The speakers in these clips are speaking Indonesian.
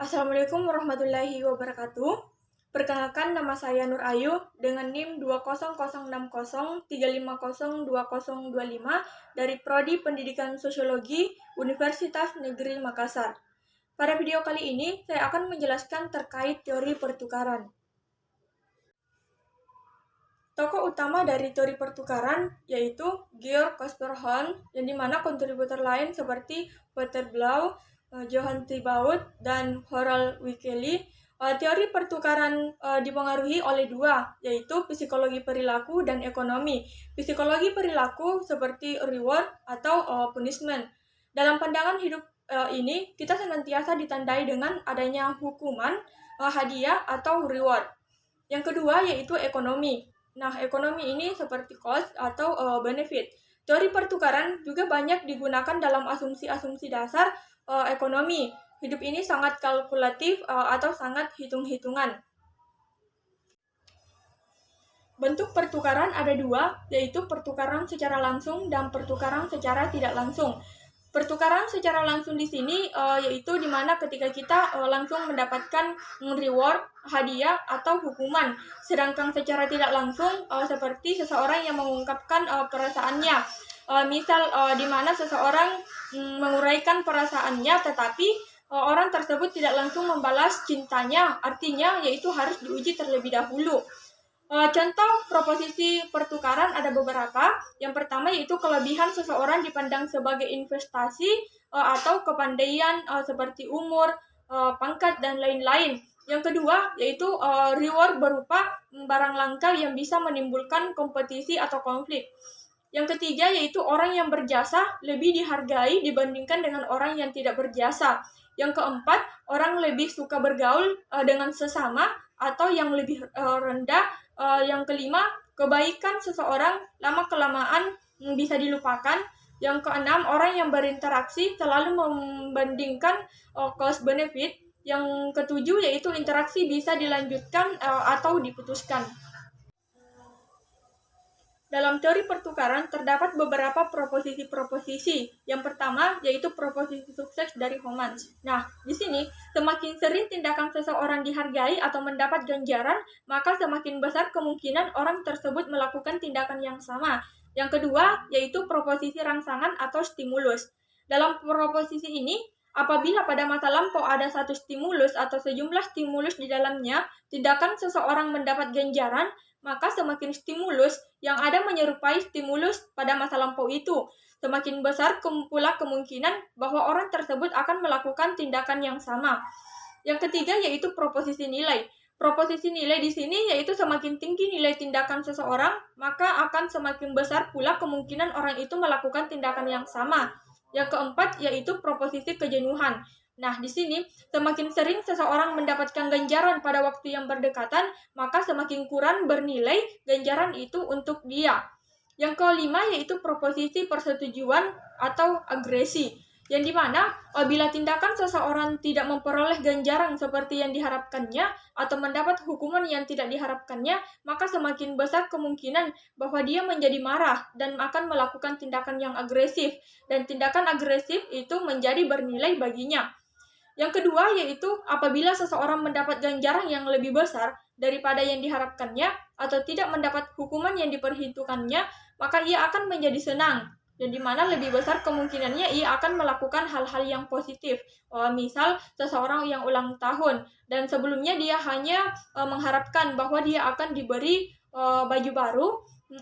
Assalamualaikum warahmatullahi wabarakatuh. Perkenalkan, nama saya Nur Ayu dengan NIM 2006035020025 dari Prodi Pendidikan Sosiologi Universitas Negeri Makassar. Pada video kali ini, saya akan menjelaskan terkait teori pertukaran. Tokoh utama dari teori pertukaran yaitu Georg Caspar Hahn, yang dimana kontributor lain seperti Peter Blau, Johann Thibaut, dan Harald Wickeley. Teori pertukaran dipengaruhi oleh dua, yaitu psikologi perilaku dan ekonomi. Psikologi perilaku seperti reward atau punishment. Dalam pandangan hidup ini, kita senantiasa ditandai dengan adanya hukuman, hadiah, atau reward. Yang kedua yaitu ekonomi. Nah, ekonomi ini seperti cost atau benefit. Teori pertukaran juga banyak digunakan dalam asumsi-asumsi dasar ekonomi. Hidup ini sangat kalkulatif atau sangat hitung-hitungan. Bentuk pertukaran ada dua, yaitu pertukaran secara langsung dan pertukaran secara tidak langsung. Pertukaran secara langsung di sini yaitu di mana ketika kita langsung mendapatkan reward, hadiah, atau hukuman. Sedangkan secara tidak langsung seperti seseorang yang mengungkapkan perasaannya. Misal di mana seseorang menguraikan perasaannya, tetapi orang tersebut tidak langsung membalas cintanya, artinya yaitu harus diuji terlebih dahulu. Contoh proposisi pertukaran ada beberapa. Yang pertama yaitu kelebihan seseorang dipandang sebagai investasi atau kepandaian seperti umur, pangkat, dan lain-lain. Yang kedua yaitu reward berupa barang langka yang bisa menimbulkan kompetisi atau konflik. Yang ketiga yaitu orang yang berjasa lebih dihargai dibandingkan dengan orang yang tidak berjasa. Yang keempat, orang lebih suka bergaul dengan sesama atau yang lebih rendah. Yang kelima, kebaikan seseorang lama-kelamaan bisa dilupakan. Yang keenam, orang yang berinteraksi selalu membandingkan cost benefit. Yang ketujuh yaitu interaksi bisa dilanjutkan atau diputuskan. Dalam teori pertukaran terdapat beberapa proposisi-proposisi. Yang pertama yaitu proposisi sukses dari Homans. Nah, di sini semakin sering tindakan seseorang dihargai atau mendapat ganjaran, maka semakin besar kemungkinan orang tersebut melakukan tindakan yang sama. Yang kedua yaitu proposisi rangsangan atau stimulus. Dalam proposisi ini, apabila pada masa lampau ada satu stimulus atau sejumlah stimulus di dalamnya, tindakan seseorang mendapat ganjaran, maka semakin stimulus yang ada menyerupai stimulus pada masa lampau itu, semakin besar pula kemungkinan bahwa orang tersebut akan melakukan tindakan yang sama. Yang ketiga yaitu proposisi nilai. Proposisi nilai di sini yaitu semakin tinggi nilai tindakan seseorang, maka akan semakin besar pula kemungkinan orang itu melakukan tindakan yang sama. Yang keempat yaitu proposisi kejenuhan. Nah, di sini semakin sering seseorang mendapatkan ganjaran pada waktu yang berdekatan, maka semakin kurang bernilai ganjaran itu untuk dia. Yang kelima yaitu proposisi persetujuan atau agresi, yang dimana bila tindakan seseorang tidak memperoleh ganjaran seperti yang diharapkannya atau mendapat hukuman yang tidak diharapkannya, maka semakin besar kemungkinan bahwa dia menjadi marah dan akan melakukan tindakan yang agresif, dan tindakan agresif itu menjadi bernilai baginya. Yang kedua yaitu apabila seseorang mendapat ganjaran yang lebih besar daripada yang diharapkannya atau tidak mendapat hukuman yang diperhitungkannya, maka ia akan menjadi senang, dan dimana lebih besar kemungkinannya ia akan melakukan hal-hal yang positif. Misal seseorang yang ulang tahun dan sebelumnya dia hanya mengharapkan bahwa dia akan diberi baju baru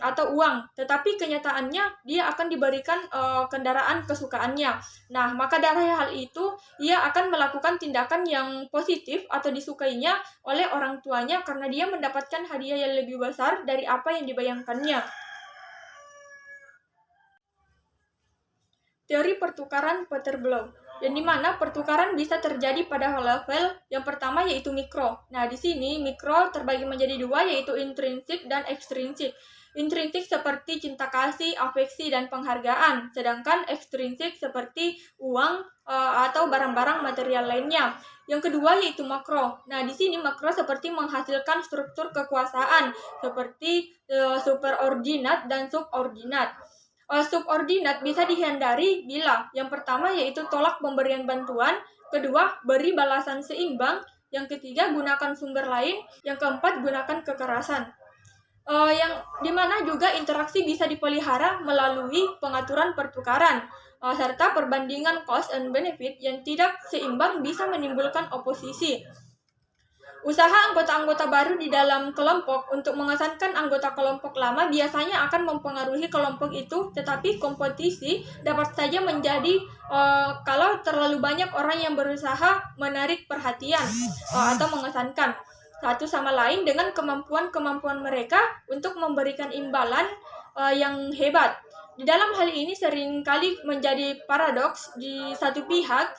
atau uang, tetapi kenyataannya dia akan diberikan kendaraan kesukaannya. Nah, maka dari hal itu ia akan melakukan tindakan yang positif atau disukainya oleh orang tuanya karena dia mendapatkan hadiah yang lebih besar dari apa yang dibayangkannya. Teori pertukaran Peter Blau, yang dimana pertukaran bisa terjadi pada level yang pertama yaitu mikro. Nah, di sini mikro terbagi menjadi dua, yaitu intrinsik dan ekstrinsik. Intrinsik seperti cinta kasih, afeksi, dan penghargaan, sedangkan ekstrinsik seperti uang atau barang-barang material lainnya. Yang kedua yaitu makro. Nah, di sini makro seperti menghasilkan struktur kekuasaan seperti superordinat dan subordinat. Subordinat bisa dihindari bila yang pertama yaitu tolak pemberian bantuan, kedua beri balasan seimbang, yang ketiga gunakan sumber lain, yang keempat gunakan kekerasan. Yang dimana juga interaksi bisa dipelihara melalui pengaturan pertukaran, serta perbandingan cost and benefit yang tidak seimbang bisa menimbulkan oposisi. Usaha anggota-anggota baru di dalam kelompok untuk mengesankan anggota kelompok lama biasanya akan mempengaruhi kelompok itu, tetapi kompetisi dapat saja menjadi kalau terlalu banyak orang yang berusaha menarik perhatian atau mengesankan satu sama lain dengan kemampuan-kemampuan mereka untuk memberikan imbalan yang hebat. Di dalam hal ini seringkali menjadi paradoks di satu pihak,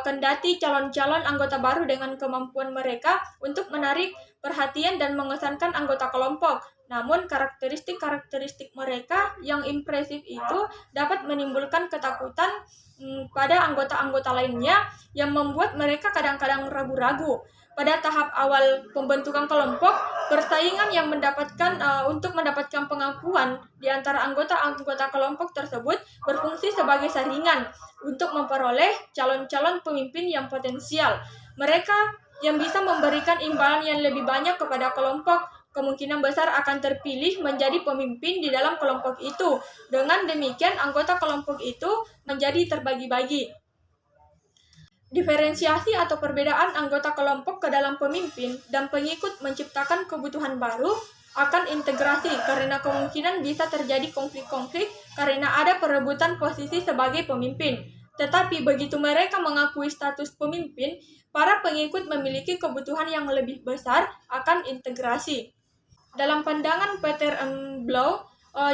kendati calon-calon anggota baru dengan kemampuan mereka untuk menarik perhatian dan mengesankan anggota kelompok. Namun karakteristik-karakteristik mereka yang impresif itu dapat menimbulkan ketakutan pada anggota-anggota lainnya yang membuat mereka kadang-kadang ragu-ragu. Pada tahap awal pembentukan kelompok, persaingan yang untuk mendapatkan pengakuan di antara anggota-anggota kelompok tersebut berfungsi sebagai saringan untuk memperoleh calon-calon pemimpin yang potensial. Mereka yang bisa memberikan imbalan yang lebih banyak kepada kelompok kemungkinan besar akan terpilih menjadi pemimpin di dalam kelompok itu. Dengan demikian, anggota kelompok itu menjadi terbagi-bagi. Diferensiasi atau perbedaan anggota kelompok ke dalam pemimpin dan pengikut menciptakan kebutuhan baru akan integrasi karena kemungkinan bisa terjadi konflik-konflik karena ada perebutan posisi sebagai pemimpin. Tetapi begitu mereka mengakui status pemimpin, para pengikut memiliki kebutuhan yang lebih besar akan integrasi. Dalam pandangan Peter M. Blow,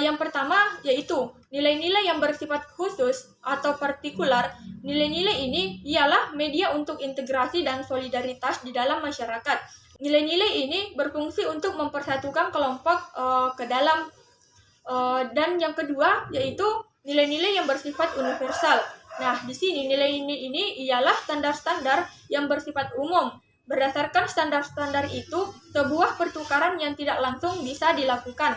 yang pertama yaitu nilai-nilai yang bersifat khusus atau partikular. Nilai-nilai ini ialah media untuk integrasi dan solidaritas di dalam masyarakat. Nilai-nilai ini berfungsi untuk mempersatukan kelompok ke dalam dan yang kedua yaitu nilai-nilai yang bersifat universal. Nah, di sini nilai-nilai ini ialah standar-standar yang bersifat umum. Berdasarkan standar-standar itu, sebuah pertukaran yang tidak langsung bisa dilakukan.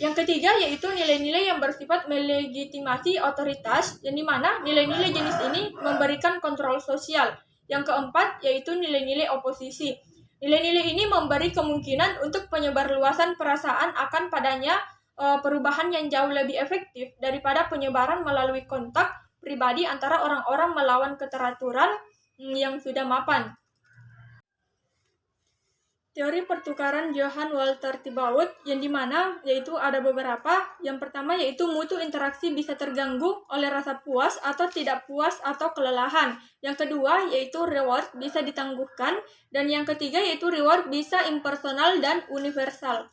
Yang ketiga yaitu nilai-nilai yang bersifat melegitimasi otoritas, yang dimana nilai-nilai jenis ini memberikan kontrol sosial. Yang keempat yaitu nilai-nilai oposisi. Nilai-nilai ini memberi kemungkinan untuk penyebarluasan perasaan akan padanya perubahan yang jauh lebih efektif daripada penyebaran melalui kontak pribadi antara orang-orang melawan keteraturan yang sudah mapan. Teori pertukaran Johann Walter Thibaut yang dimana yaitu ada beberapa. Yang pertama yaitu mutu interaksi bisa terganggu oleh rasa puas atau tidak puas atau kelelahan. Yang kedua yaitu reward bisa ditangguhkan. Dan yang ketiga yaitu reward bisa impersonal dan universal.